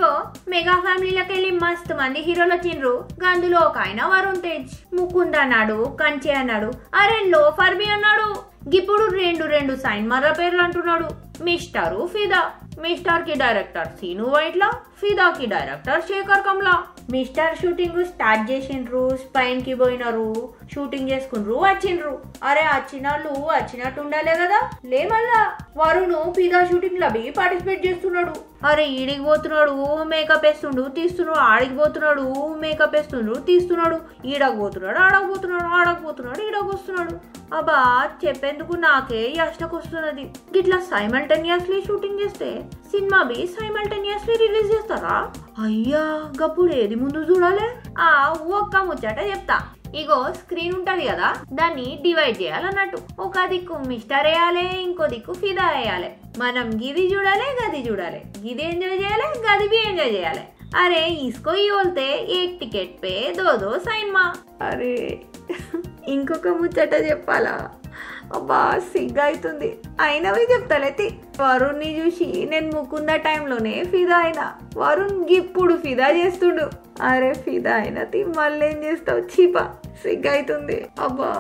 ఇగో mega ఫ్యామిలీలోకి వెళ్ళి మస్తు మంది హీరోలు వచ్చిండ్రు. గందులో ఒక ఆయన వరుణ్ తేజ్. ముకుంద్ అన్నాడు, కంచె అన్నాడు, అరే లోఫర్ బి అన్నాడు. ఇప్పుడు రెండు సైన్మార్ల పేర్లు అంటున్నాడు. మిస్టర్ ఫిదా, మిస్టర్ కి డైరెక్టర్ సీను వైట్ల, ఫిదా కి director Shekhar Kamla. Mister shooting start చేసిండ్రు, స్పైన్ కి పోయినరు, షూటింగ్ చేసుకుండ్రు, వచ్చిండ్రు. అరే వచ్చినాళ్ళు వచ్చినట్టు ఉండాలే కదా. లే మళ్ళా వరుణ్ ఫిదా షూటింగ్ లవి పార్టిసిపేట్ చేస్తున్నాడు. అరే ఈడికి పోతున్నాడు, మేకప్ వేస్తుండు తీస్తున్నాడు, ఆడికి పోతున్నాడు, మేకప్ వేస్తుండు తీస్తున్నాడు, ఈడకు పోతున్నాడు, ఆడకపోతున్నాడు, ఆడకపోతున్నాడు, ఈడకు వస్తున్నాడు. అబ్బా చెప్పేందుకు నాకే వస్తున్నది. ఇట్లా సైమల్టేనియస్లీ షూటింగ్ చేస్తే సినిమా బి సైమల్టేనియస్లీ రిలీజ్ చేస్తారా? అయ్యా గప్పుడు ఏది ముందు చూడాలి? ఒక్క ముచ్చట చెప్తా. ఇగో స్క్రీన్ ఉంటది కదా, దాన్ని డివైడ్ చేయాలన్నట్టు. ఒక దిక్కు మిస్టర్ వేయాలి, ఇంకో దిక్కు ఫిదా వేయాలి. మనం గిది చూడాలి, గది చూడాలి, గిది ఎంజాయ్ చేయాలి, గది బి ఎంజాయ్ చేయాలి. అరే ఇసుకో बोलते एक टिकेट पे दो సైన్మా. అరే ఇంకొక ముచ్చట చెప్పాలా? అబ్బా సిగ్గా అవుతుంది, అయినవి చెప్తాలైతే. వరుణ్ ని చూసి నేను ముకుంద టైంలోనే ఫిదా అయినా. వరుణ్ ఇప్పుడు ఫిదా చేస్తుండు. అరే ఫిదా అయినా మళ్ళీ ఏం చేస్తావు? చీపా సిగ్గా అవుతుంది. అబ్బా.